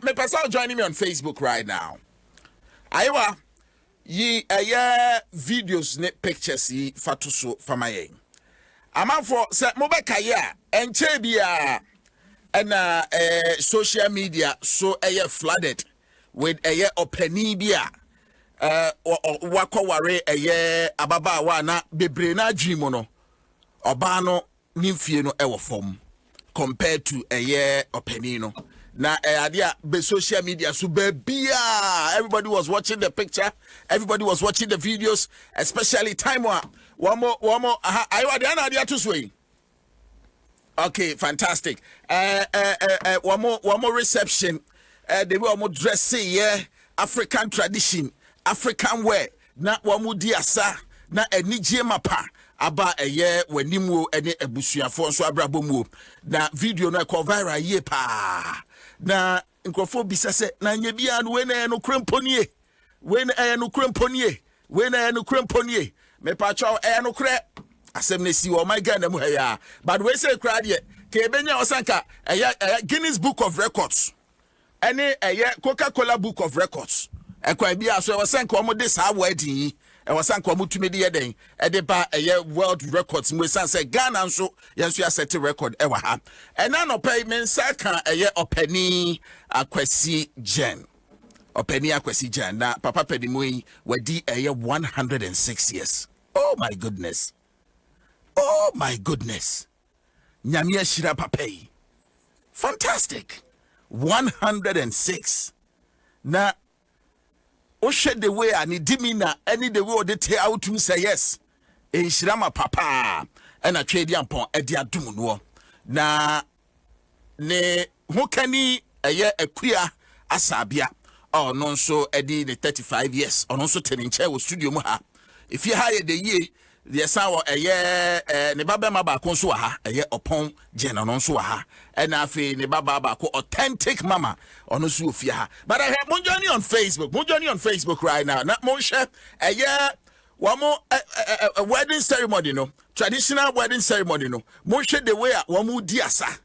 me person joining me on Facebook right now. Aywa yi videos ne pictures yi fatuso famaye. Amanfo se mobeka ya enche bia na social media so flooded with openi bia wakoware ababa wa na bebre na adwimo no oba no nimfie no ewo fom compared to openi no na adia be social media so bia everybody was watching the picture, everybody was watching the videos, especially time one more ayo dia to sway. Okay, fantastic. One more reception. They were more dressing, African tradition, African wear. Na one more diasa, na enije mapa. Aba when nimu ene ebusuya for so abrabomu. Na video na ko viral ye pa. Na nkrofo bisa se na nyebia no we na no kremponie. We na no kremponie. We na no kremponie. Me pa chaw no kre. Asem ne si o my Gyan mu ya. But we say crowd ye ke benya osanka Guinness Book of Records. Ene Coca-Cola Book of Records. Ekwa bia so osanka omo de sa wedding. E wasanka omo tumi de yeden. E de ba World Records mu san say Ghana nso yenso ya set record e wa ha. Ena no pay men saka openi Akwasi Gyan. Openi Akwasi Gyan na papa pedimu yi wadi 106 years. Oh my goodness. Oh my goodness. Nyamia shira papai. Fantastic. 106. Na oshe the way ani dimina any the way they tell out to say yes. E shirama papa. And a trade yampon edi adum no. Na ne hokani Akua Asabea. Oh non so edi the 35 years. Or non so teninche wo studio mu ha. If you hire the year the sour ne baba maba konso ha opon Gyan no so ha and afi ne baba ba ko authentic mama ono so ofia ha. But I have mon journey on Facebook right now. Na mon chef one more wedding ceremony no, traditional wedding ceremony no. Mon chef the way one more diasa.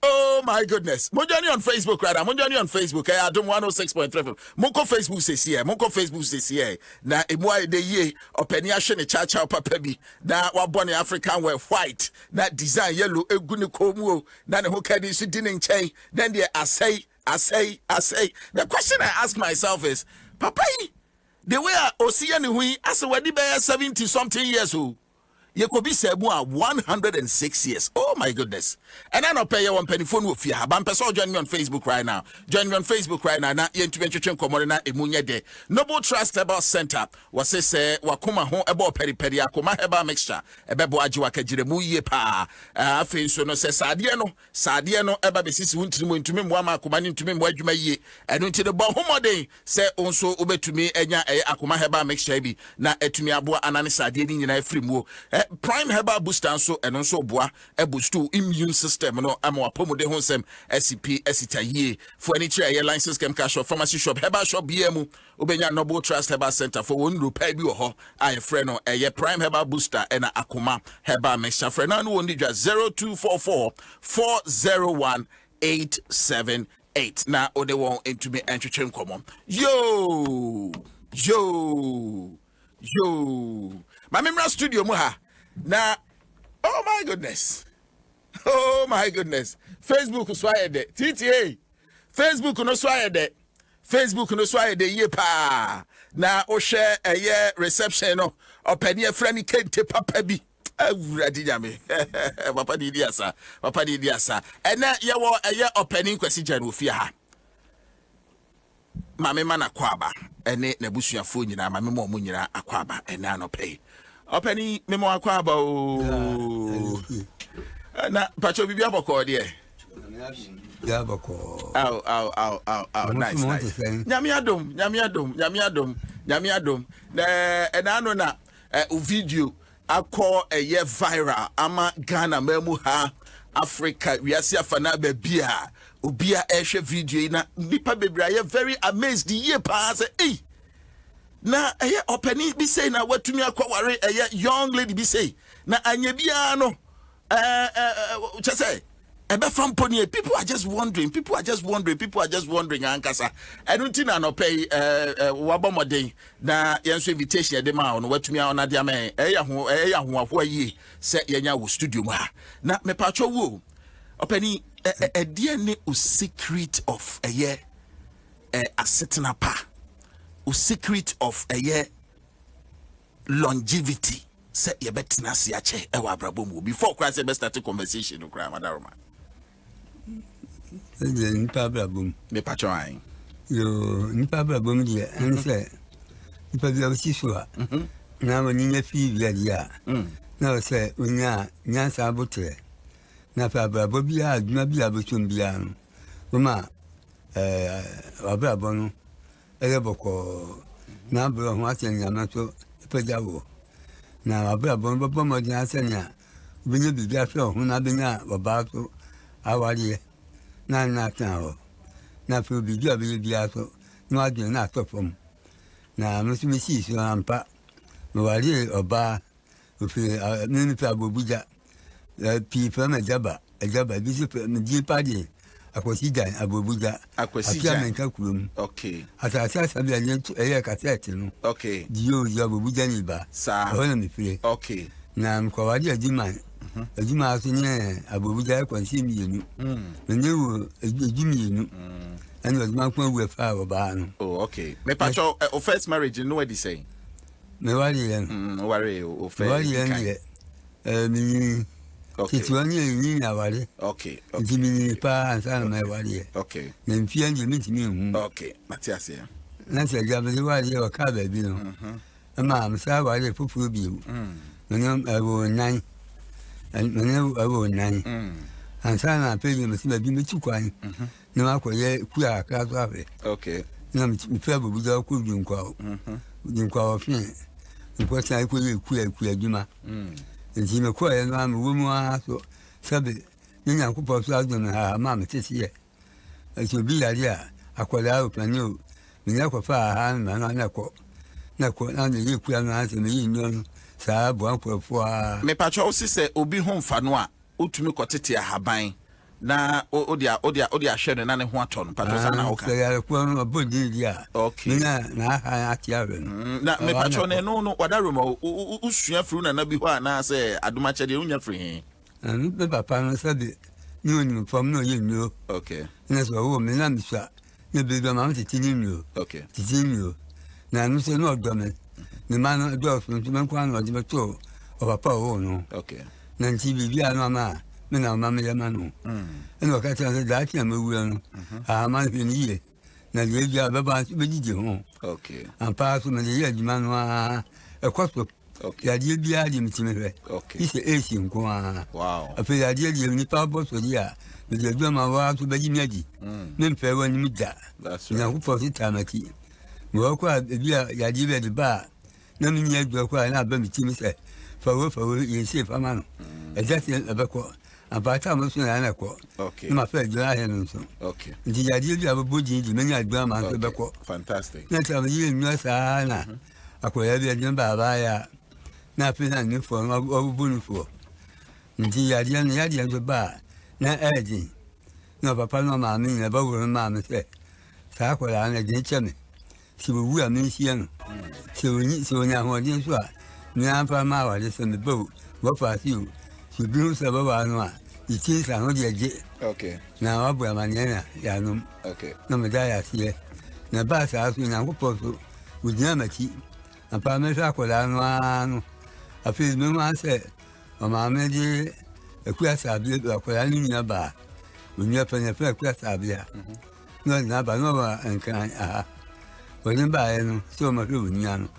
Oh my goodness. Monjani on Facebook right now. Monjani on Facebook. Adom 106.3. Monko Facebook says here. Monko Facebook says here. Na emwa de ye openi ahwe ne cha papa bi. Na wabone African wear white. Na design yellow eguni komu. Na ne hokadi su di nchen. Then they say. The question I ask myself is, papa, the way I osia ne hui as wadi be 70 something years old. Yekobi Sebua 106 years. Oh my goodness. And I don't pay one penny phone with you. Bampeso join me on Facebook right now. Join me on Facebook right now. Na yentuventuchen komorena emunye de. Noble Trust Herbal Center. Wase se wakuma hon ebo peri akuma herbal mixture. Ebebo ajiwa kejire mu ye pa. Afi so no se sadie no eba besisi wuntimi ntumi mwama akuma ni ntumi mwa adwuma ye. Enu nti de bo homoden se onso obetumi enya akuma herbal mixture bi na etumi aboa anane sadie ni nyina efiri mu. Prime Herbal Booster so and also boa a boost to immune system no amo apomo de honsem SCP esitaye for any chair license kem cash of pharmacy shop herbal shop BMU ubenya Noble Trust Herbal Center for one rupa bi ho aye friend no Prime Herbal Booster and akuma herbal mixture friend no only just 0244 401 878 na ode won into me entwetwe nkomo yo my memory studio mu ha na oh my goodness Facebook so ayede TTA Facebook no so ayede ye pa na o share reception no opani friend kente papa bi awurade nyame papa di diasa ena ye wo opani Queissi Gyan ofia ha mame mana kwaba ene na busuafo nyina mame mo nyina akwaba ene anopay opani memo akwaba o na pacho bibia boko de ya boko au nice nyame adom na ena no na video akọ viral ama Ghana memu ha Africa wiase afana ba bia obia ehwe video na nipa bebra ye very amazed ye pa say eh na openi bi say na watumi akware young lady bi say na anya bia no say People are just wondering. Ankasa. I don't think I no pay wabomode na yenso invitation de ma on watumi a ona de ama eya ho ye se yenya wo studio ma. Na me pacho wo opani de ne o secret of a setting up o secret of longevity say ye betina se ache e wa brabo mu before cry say best start conversation no cry madaroma. Nipa brabom Me pacho an yo nipa brabom de an say nipa bi awsi so a na woni nya fi bia dia na say onya nyansa abotre na fa brabo bi a aduna bi abotum bia no kuma abrabo no boko na bro ho atenya na to pejawo na abrabo bo mo di asenya binye bi afre ho na benya baba so awari na tan na pro bi bi aso no adwen na atopom na musumi si so ampa no wari oba ofi nini pa bobuja pi fama jaba bi si di padi Akwasi Gyan abobuja Appiah menka kurom okay atasa Asabea yen cassette no okay dio abobuja ni ba sa ona me fire okay na mkwawadi adima aso nye abobuja kwansi mienu menye wo ejimienu and was man kwa we fa oba no oh okay me pacho first marriage no what they say me wari yen worry o first wari yen mi okay titwani ni na wari okay jimini pa ansana me wari okay na mfia nje mitimi hu okay matias ya na se gabe wari o ka ba bi no ama amsa wari fufu bi nyo abo nan nyo abo nan ansana pe ni msiba bi metukwan na makoye kuya ka so afi okay na mfia bobu da ku dinkwa ofin nko sai ko ye kuya juma nti me ko ye na me wo mu aso sabe ni nyankopɔ so adom ha ma me tete ye so bi ya dia akwala o planio me nya ko fa ha na ko na ne kuya na ase me yi no saa bo ankofo a me pacho o se obi ho mfa no a otumi kotete ahaban na odia hwe no na ne ho ato no pacho sa na oka ya ko no bodi dia okay na ha atia we na me pacho no wadaroma usua furu na bi ho ana se adoma chede unya firi he be papa no sabe ni oni fam no ye nyo okay na so wo me na misa ne be do ma mti ni nyo okay titi nyo na no se no odome ne ma no do so ntuma kwa no de to o papa wo no okay na nti bibia no ma me na ma me ya ma no eno ka tan se da ti ma wu no ma fi ni ye na le bia be ba be dije ho okay ampa so me ye aduma no a ekoso okay ya die bia di mti me fe okay ise esi nko a wow afi ya die di ni pa bo so dia me je do ma wa so be ji miadi me mfe wa ni mi da that's na right ku po si tamati wo kwa bia ya die be de ba na mi nya do kwa na ba mi ti mi se fa wo ye se fa ma no e ja se e be ko abata mo so na ko okay ma fa jo ahe no so okay ndi ya die bia bo ji di me nya do ma so be ko fantastic na ta mi ye nwa sa na akoya bia de ba ya na pe na ni fo obu ni fo ndi ya die so ba na eji na papa no ma mi na ba wo ma mi se sa ko la na je cheme si wo wu ami si no se onya ho din so a ni ampa ma wa de se me bo wo fa si o si bi no se ba wa no a ti sa no de je okay na wa bu ama ne na ya no okay na me da ya si na ba sa so na ko po so wo dia ma ti ampa me sa ko la no afi me ma se o ma me di Queissi Appiah ko ya ni na ba unya pa na fa Queissi Appiah no na ba no ba enkan o ni ba no so ma fe unya no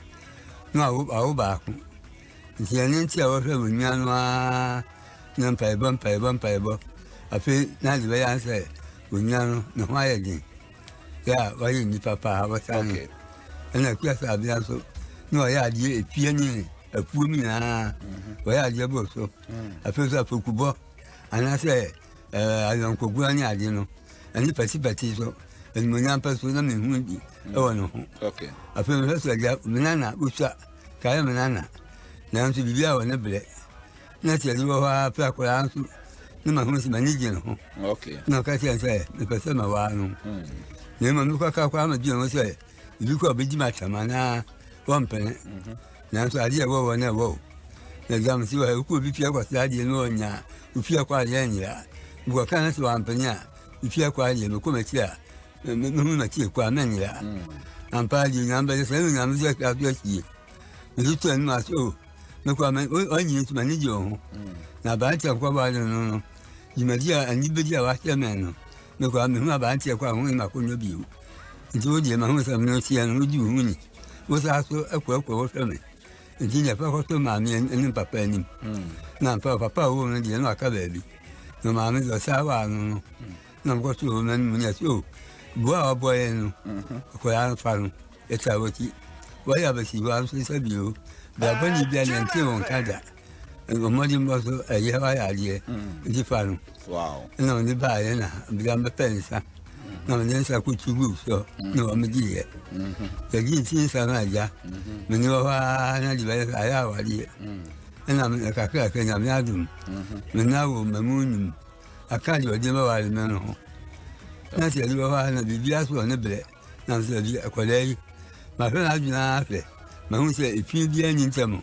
no awu ba ko nti ani nti a wo fe unya no na pa ibo afi na di ba ya se unya no na ho aye din ya wa yi ni papa wa sa okay na Queissi Appiah so no ya di epie ni apu mi na wa ya je bo so afi so afukubo ana se ayon kogura ni ade no ani pati so en mo nyam pa so na me hu di e wo no okay afi me so ja menana usha ka menana na nso bibia wo ne ble na ti ali wo ha pa ko anso na ma hu se manage no okay na ka say me pese ma wa no ne ma mi kwa ma bi no say bi ko be di ma chama na one pen na so ade wo na wo na jam si wa ku bi pia kwa sa ade no nya u pia kwa ade nya bu ka na so one pen ya u pia kwa ade me ko me ti a me ma ti kwa me nya ampa di nya be se nya me ka bi si ni to en ma so me kwa me o nyi tu manage o na ba ti kwa ba no di ma dia ani be dia wa ti me no me kwa me hu ba ti kwa hu ma ko nyo bi o nti o di ma hu sa me no ti an o di hu ni wo sa so akwa wo hwe me nti ne pa ko to ma me en papa ni na papa wo no di no aka ba bi no ma me zo sa wa no na ko to me mu nya so bo boy no ko ya fa no e ta wo ti wa ya ba si wa so sa bi o da ba ni bi an ti won kada ngo mo di mo so e ya wa ya die nti fa no wow no ni ba ya na bi am pensa na me nsa ku chugu so no me di ye ya gi tin sa na ja me ni wa na di ba ya wa di na me ka na me adum me na wo me mun akali wa di ma wa le no na se di wa na bi bia so ne bre na se di akwalai ma fe na ju na fe ma hu se ifi bia ni ntamo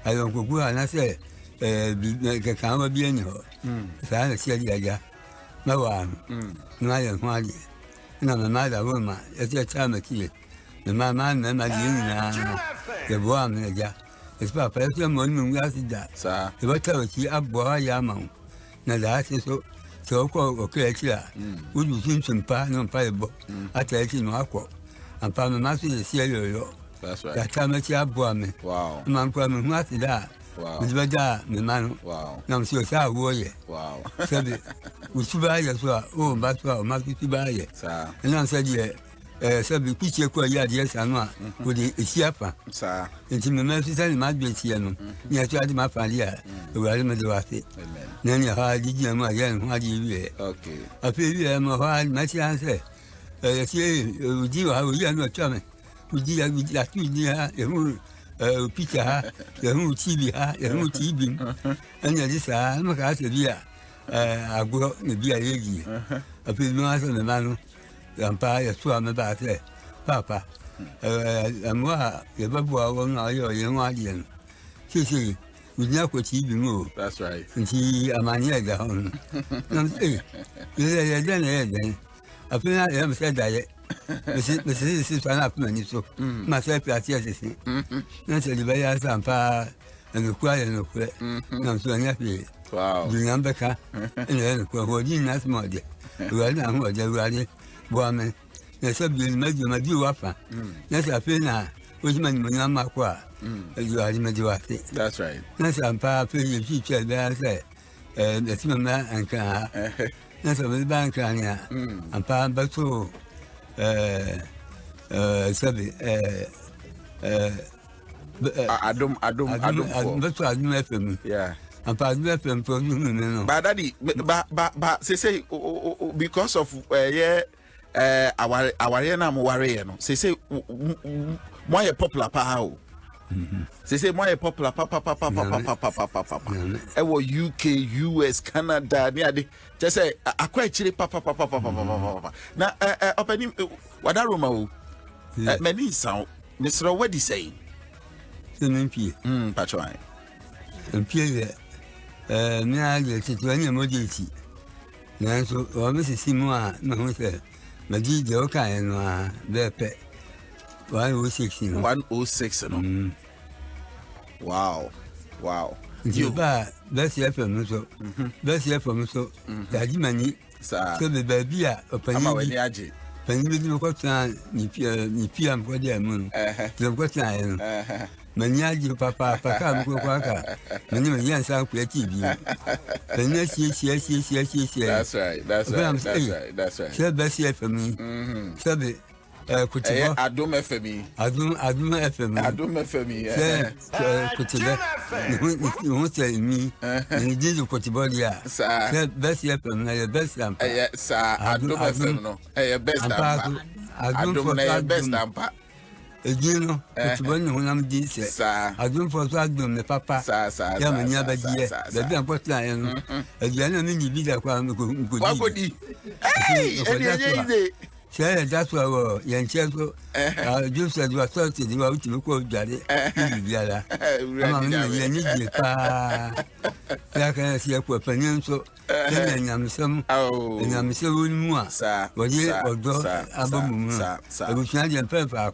ayo ko ku na se bi ka ma bia ni ho sa na se di Agya ma wa na ya ho ali na ma da wo ma ya ta ma ki na ma di na ya bo am na ja es pa pa ya mo ni nga si da sa e ba ta ki abbo ya ma na da se so ko o ke ti la u ju tin pa no pa e bo ata ti no akọ ampa ma so si yo that's right ya ta ma ti abbo am wow ma ko ma hu ati da wow mi ba da mi ma no wow na so sa wo ye wow sabe u tu ba ya so o ba so o ma tu ba ye sa na sa di sabe ku che ko ya di sa no o di esi apa sa nti me ma fi sa ni ma gbe ti ya no ni atu adi ma fa li ya o wa me de wa fi amen na ni ha di ji ma ya ni ha di wi okay ape wi ma ha ma ti an se ti o di wa o ya no cha me o di ya tu di ha e mu pizza ha ya hu TV ha ya hu TV anya di sa ma ka se bia agro ne bia yegi ape no asa me ma no ampa ya so ma ba se papa amwa ya ba bua wo na yo ye nwa di no si unya ko TV mo that's right nti amani ya da hon na ye da ne ape na ya me se da ye mais c'est ça n'a pas ni so ma c'est parti à ceci non c'est le ya ça pas ne quoi ne quoi non so nya fi wow du namba ka ne ko ho di nas mo de wa na ho de wa ni bo ame ne so bi ma di wa fa ne ça fait na o ji mani mo na ma kwa ju ari ma di wa fi that's right ne ça pas fait je suis chez là c'est si ma an ka ne ça me ban ka ni an pa ba to sabe Adom beto Adom FM yeah ampa Adom FM pro no but daddy but say because of our na mo ware no say mo ye popular pa o say mo ye popular pa e wo UK US Canada ni ade just say akwa chire pa na openi wada roma o many sound Mr. what do you say MP patron MP me a le tito ani moditi na so o me si mu a na ho se ma di de o kan no a be pe 106 no 106 no wow you ba that's FM so that's FM so da di mani sa so be ba bia opani ama weni age pani bi ko tan ni pia ko de mu no ko tan mani age papa ka ko aka mani mani yan sa ku ti bi pani si that's right so be si FM so be kutiba Adom FM kutiba ni se mi ni di kutiba dia se best FM na best ampa sa Adom FM no best ampa Adom na best ampa Egino, it's one who I'm decent. I don't for Adom, the papa, Yamania Badia, the Dampo Lion, a gentleman you did a crime good. Hey, say that's why Yancheko just said you are 30, you are to look at Daddy. Like I see a companion, so I'm some, and I'm so more. But yeah, although Adom, I was not in paper.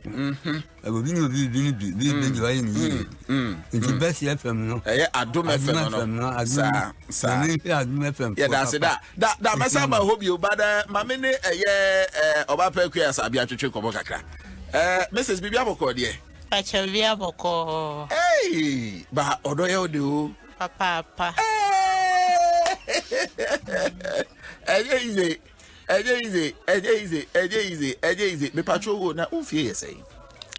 I will be enjoying you. It's the best FM, no? I do my FM, no? I do yeah, that's it. That myself, I hope you, but my minute, about Queissi Appiah to check Obokaka. Mrs. Bibiaboko, dear. Pachaviaboko. Hey, but Odoyo do. Papa. Easy. Me patrol na ufie say.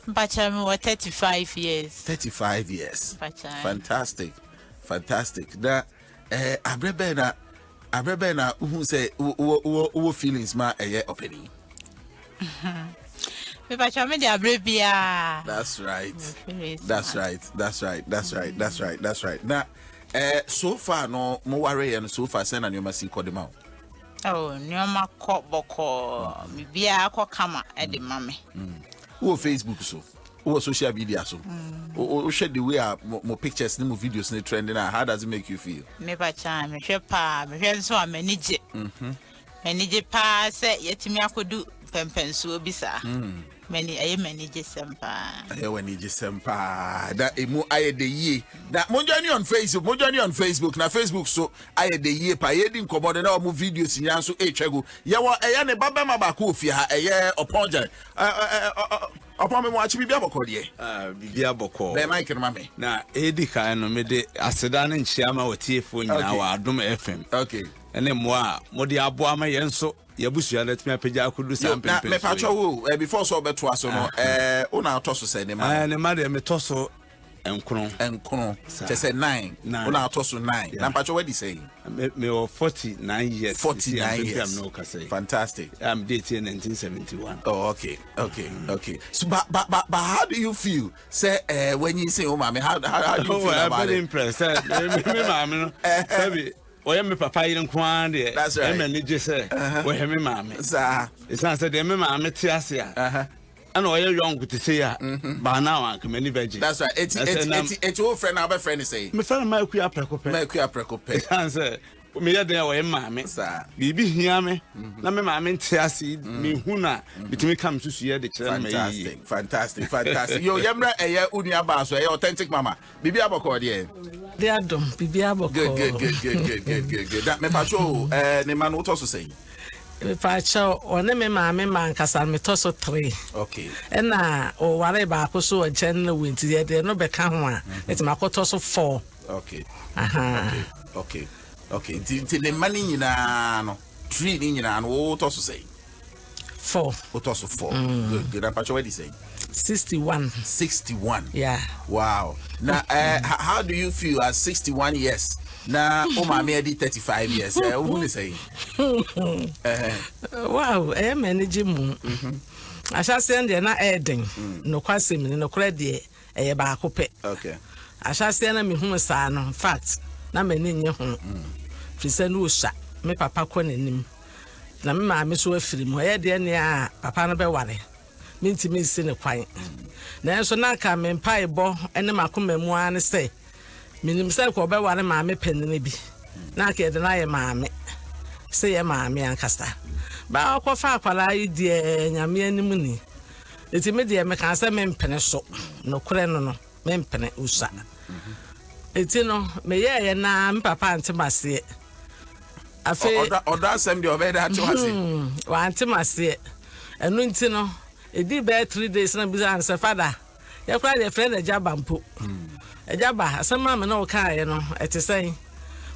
Pacham was 35 years. 35 years. Fantastic. Na abrebe na who say who feelings ma opening. Me pacham me dey abrebia. That's right. Now so far no mo worry and so far send and you must see call them out. Oh, nyoma ko boko me bia ko kama e de mame. Who Facebook so? Who social media so? Who share the way more pictures, more videos, ne trending. How does it make you feel? Me pacham me share pa, me share so manage. Manage pa say yetimi akodu pempenso bisa. Many I manage sempa. I manage sempa. That emu I the year. That monjani on Facebook. Na Facebook so I the year. Pa yedin komo de na omu videos nyan so chego. Yawa eya ne baba mabako ofia eye oponja. Upon me watch Bibia Boko dear. Bibia Boko. Be Mike mame. Na Edika no me de asedan nchiama wati efo nyina wa Adom FM. Okay. Ene moa modi aboa ma yenso yabusu let me apeja akudu sample. Na me pacho wo before so beto aso no una toso say ne ma. Ne ma de me toso enkron. They say 9. Una toso 9. Na pacho what you say? Me 49 years. 49 years. Fantastic. I'm dating 1971. Oh, okay. So, but how do you feel? Say, when you say, oh, mommy, how do you feel about I'm very it? impressed. Me, mommy, Oya me papa yin kwan de. That's right. E manage say, we me mama. Sir. It's not say me mama te ase a. And oya young to say ya. Ba now an many veggie. That's right. It's your friend, our friend say. Me friend my Queissi Appiah. It's answer. Me ya dey oya mama. Sir. Bibi hia me. Na me mama te ase me hu na bitimi kam susu ye de kire me. Fantastic. Yo yemra eye unia ba so eye authentic mama. Bibi aboko de. They are done. Good. That me pacho ne man what also say. Me pacho one me man kasa me toso 3. Okay. And na o ware ba ko so general winti there no be ka ho a. It makoto so 4. Okay. Okay. Ti ne mani nyina no. 3 ni nyina no what also say. 4. What also 4. Good. That pacho what do you say? 61. Yeah. Wow. Now, how do you feel at 61 years? Now, mama did 35 years. Who is saying? Wow, I am managing. I shall send you not adding. No question, no credit. A bacope. Okay. I shall send me home, son. Fact, not many in your home. Frisenusha, me papa calling him. Na me mammy so free. My dear near Papa no be worry. Minti me sin a quiet. Na so na ka me mpai bo ene makoma mu an say minim say ko be ware maame penene bi na ka de na ye maame say ye maame ankasa ba ko fa akwala yi de nyame anim ni eti me de me kan say me mpene so no kore no me mpene usa eti no me ye na me papa antemase afi oda asem de obeda atwase wa antemase enu nti no edi be 3 days na bisa answer father ya kwa the friend Ajaba mpo Ajaba asema me na o kai no ete say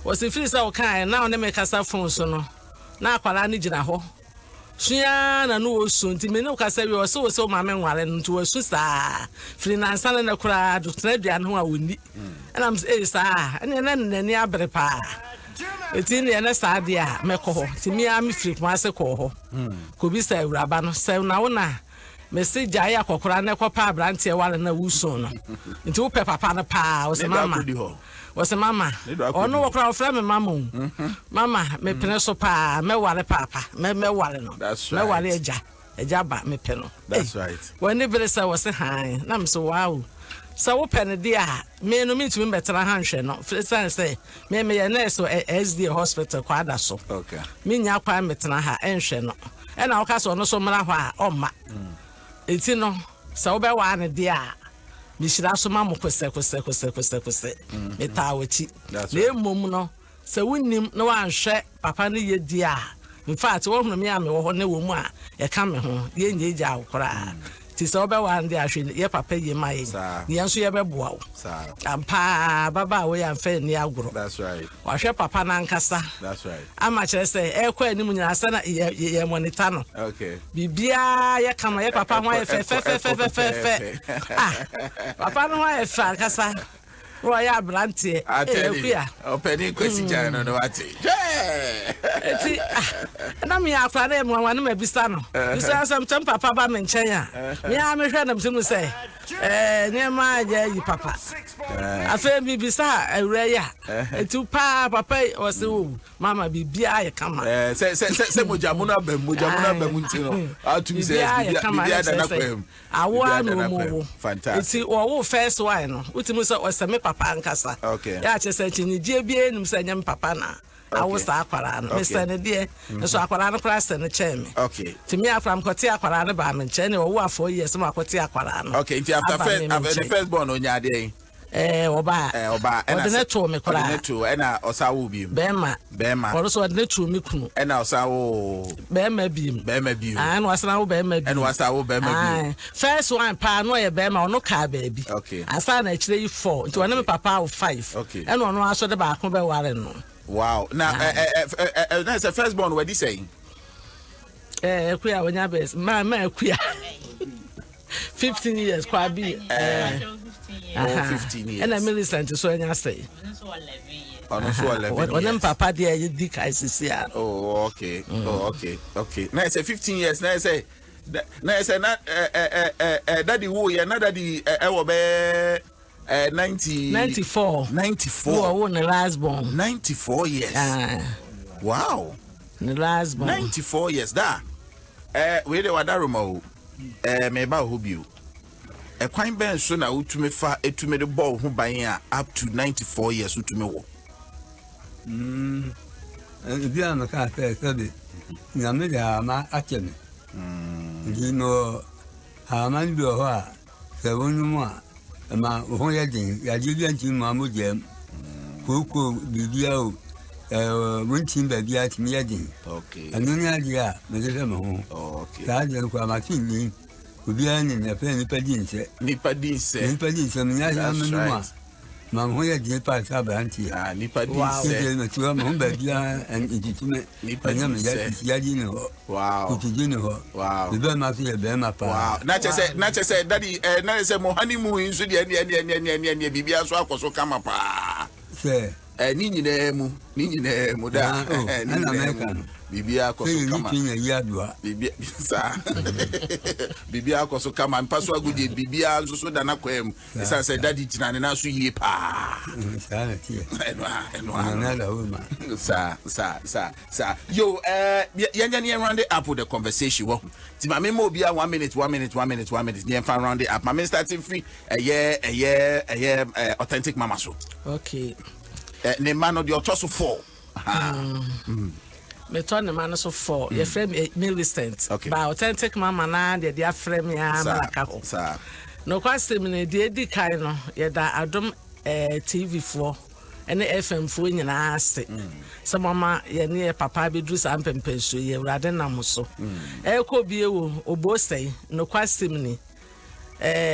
was free say o kai na o ne me kasa phone so no na akwala ni gina ho sua na no osu nti me ne o kasa wi o se o ma me nware nti o su sa free na ansana na kura do tradua no a woni and am say sa ene na nani abre pa eti ne na sa dia me ko ho ti mi am free kwa se ko ho ko bi sa uraba no se na wo na message ya kokora na kopa abrante wale na wuso no nti wo pe papa na pa wo se mama wo se mama ono wo kra ofra me mama mama me pene so pa me wale papa me wale no me wale eja ba me pe no that's right when the say wo se han na me so wow so wo pe ne dia me no me tumi betra hanhwe no frisan say me ye nurse SD hospital kwada so okay me nya kwa metena ha enhwe no e na wo ka so no so mra hɔ a ɔma enti no so wo be wa ne dia me shira so ma mo kwese me ta wachi na emom no se wonnim na wanhwe papa ne ye dia in fact wo hunu me ame wo hɔ ne wo mu a ye ka me ho ye nye gya akora ti so be wa ndi ahwe ye papa ye mai ye nso ye be boa wo ampa baba wo ya mfa ni agoro that's right wa hwe papa na nkasa that's right ama kire say e kwa ni mu nyina sa na ye monitor no okay bibia ye kama ye papa ho ye fe papa no ho ye fa nkasa wo ya brante Akua opening Queissi Gyan no wati eti na me afra na mu wan ma bisa no bisa sam tam papa ba me nchen a me a me hwe na msimu say ne ma ya yi papa afa mi bisa awura ya eti pa papa o se wo mama bibia ye kama se mojamuna bem ntino atum se bibia da na kwem awo anu mo fantastic eti wo first one no utimu se o se me papa nkasa okay ya che se chini die bie nim se nyam papa na awo sa akwara no me se ne die so akwara no kra se ne cheme okay timi afram kote akwara no ba me nche ne wo afọ years ma kote akwara no okay if after the first born onya de oba and na to me kra na to na osawo bi bema oro so na to me kunu na osawo bema bi ah no asana wo bema bi and osawo bema bi first one pa no ye bema ono ka ba bi okay asa na chire you 4 nti wona me papa 5 okay and ono aso de ba ko be ware no wow now that's the first born what you saying Akua wonya best ma Akua 15 years kwa bi 15 years and Millicent so anya say ono so 11 years onem papa dia ye di kai sisia oh okay okay now say 15 years now say na daddy wo ye na daddy e wo be 94 who won the last born 94 years wow the last born 94 years da we dey wadaroma me ba ho bio kwan ben so na utumi fa etume de ball ho ban a up to 94 years utumi wo bia no ka fe sabe na me da ma akeme no ha man bi ho a se wonu mu a ma ho ye din ya di bia ntin ma mo jem koko bibia o wuntin ba bia timi ye din okay anu nya dia me de me ho okay ta je ko ma tin ni bibia ni na fe ni padi nse me nya ya me no ma ma ho ye din pa sa ba anti ni padi nse no ti wa mo ba bia en ititume ni padi nse ya di ni ho wow kutiji ni ho wow bibia ma fi be ma pa wow na che say daddy na say mo honeymoon so de ne bibia so akoso kama pa se ni nyina mu da na America bibia akoso kama bibia sa bibia akoso kama mpaso agudi bibia nso so da na kwem isa say daddy tina ne na so yie pa sa na tie na la woman sa yo yanya ne round up with the conversation wo ti ma me mo bia 1 minute ne fan round up ma me starting free authentic mama so okay ne man no the otoso 4 me turn the man so 4 your friend Millicent by authentic mama na dia frame ya malaka ho no kwasem ne di kai no ye da Adom TV 4 ene FM 4 nyina ase so mama ye ne papa be dru sam pempenso ye urade nam so ko bie wo obosei no kwasem ni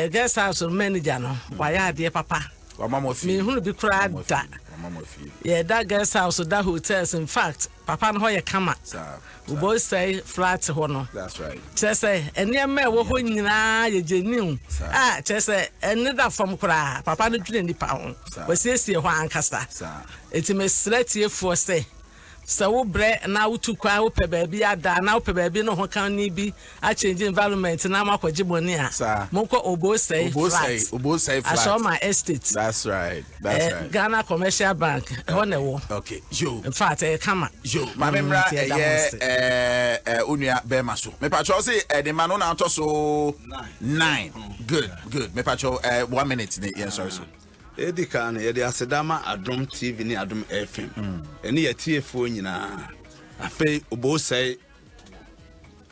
guest house manager no waya de papa me hunu bi kura da yeah that guest house that hotels in fact papa no hoye kama we both say flat ho no that's right say ene me wo ho nyina ye genin say ene da from kura papa no dwene nipa ho we siesie ho ankasa eti me sretie fo say so wo bre na wo tu kwa wo pe baabi ada na wo pe baabi no ho kan ni bi a change environment na makwaje boni a monko obosei flat Ashoma estate. That's right. Ghana Commercial Bank wo. Okay, yo in fact kama yo mamemra unua bema so me pacho say the man no na to so 9 good me pacho 1 minute sorry so Edika na yede asedama Adom TV ni Adom FM. Eni ye TFO nyina. Afi obosei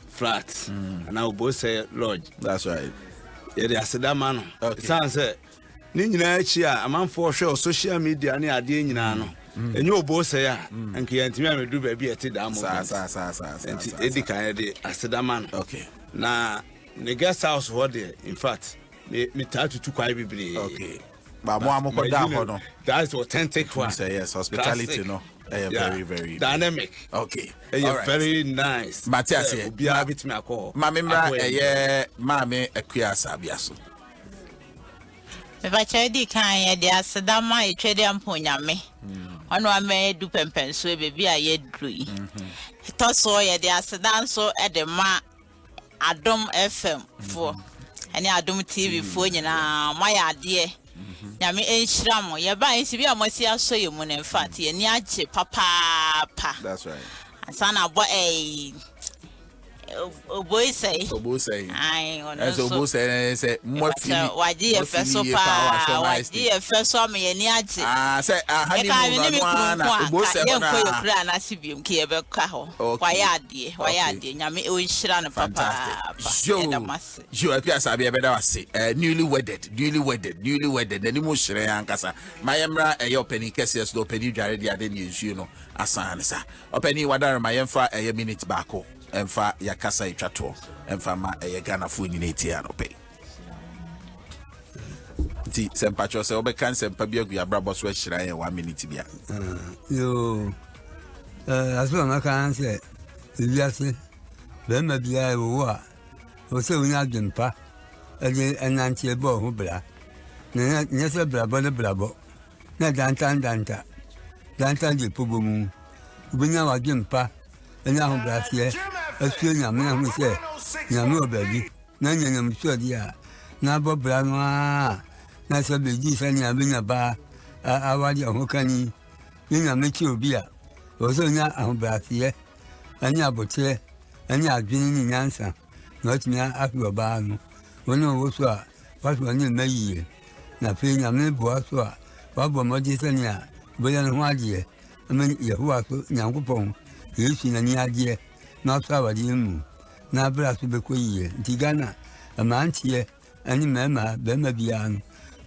flat. Na obosei lodge. That's right. Yede asedama no. San say ni nyina achi a amanfo hwe social media ni ade nyina no. Enye obosei a enke yantimi amedu ba bi ete da mo. Sa. Edika yede asedama no. Okay. Na ne guest house ho de in fact me tatu kwai bibiri. Okay. But more down, no. That's authentic one. Say yes, hospitality, no. Very, very dynamic. Okay. Right. Very nice. Matthias here. Be a bit me call. Mamimra, Mame, Akua Asabea so. If I try the kind, they are Sadama, a trade and Ponyame. On one may do pempen, so baby, I yet drew. Tosso, they are Sadan so at the Adom FM for any Adom TV for you now, my idea. Yami enshiramo ye ba ensi bi amosi aso ye mu na fat ye ni age papa. That's right. Asana bo boy say ai ono so boy say mo fi waji ye feso pa waji ye feso me ye ni age say hani mo na boy say na ye ko kura na sibiem ki ye be ka ho wayade nyame onshira no papa jo Appiah Asabea be da wase newly wedded ani mo hire ankasa mayemra openi kesies do openi dware dia de ni nsuo no asan sa openi wadare mayemfa minute baako emfa yakasa itwato emfa ma Ghana fu ni netia no pe ti sempacho se obekan sempa bi agu yabrabo so ahira ye 1 minute bia yo aso na kan se biase be ma bia wo a o se unya dwempa enantie bo ho bra ne se brabo ne brabo na danta de pobomu ubinya wa dwempa enya ho brasie asuo nyame na hu se nyame obabi na nyanyam suo dia na bobra no a na se beji se nyame nya ba awadi ho kani nyame chi obi a o so nya ho brasie anya bote anya adwini ni nyansa na otinya afio ba no wono wo so a waso ni mayiye na pe nyame bo so a wabo modi se nya boya no ho ade amen yehowa so nyankopon yesu na ni ade na sawadi mu na bra so be koyiye digana amantie ani mema be ma biano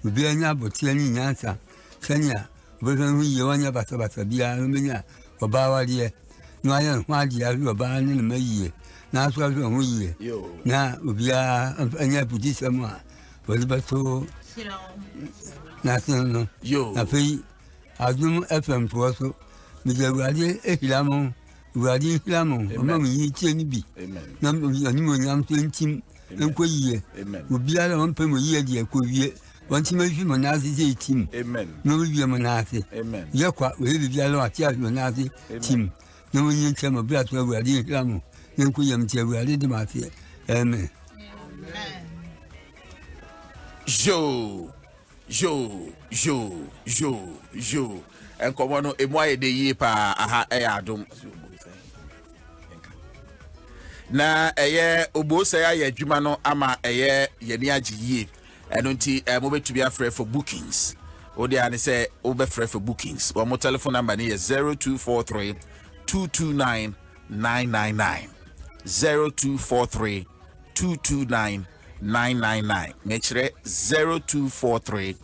obi anya botie ni nyansa senya bozo hu ye wanya basa bia no menya obawade no aye hu ade aru oba ni na mayiye na so hu yiye na obi anya budisa mu a bozo bato na no na fe Adom FM so mi je wade ehilamo Wadi Lamo, among ye chenibi. Na animal yam 20 enquire. Ubiala 1 pemo year, dear Queissi, one Timothy Monazi 18. Amen. No, we are Monazi. Amen. Yakwa, we live yellow at Yard Monazi team. No one in term of blood where we are dear Lamo. Then Quilliam Tia, we are the Mafia. Amen. Jo. En komono e moye de yi pa aha Adom. Na obose ya adwuma no ama yeni agiye eno nti mo betumi afrɛ for bookings odi ane sɛ obɛfrɛ for bookings or mo telephone number ni 0243 229 999 0243 229 999 mechre 0243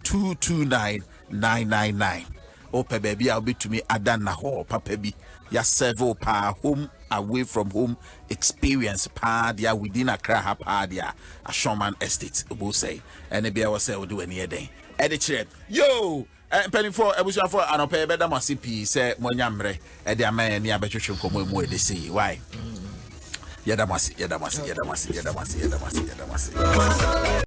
229 999 ope baby a obetumi adan na ho papa bi ya serve pa home away from home experience pa dia within Accra ha pa dia Ashoman estate obo say and bia we say we do any den e de kire yo penny for ebusia for anopa be da masipi say monyamre e de aman ni abetwetwe komo emu e de say why yedamasi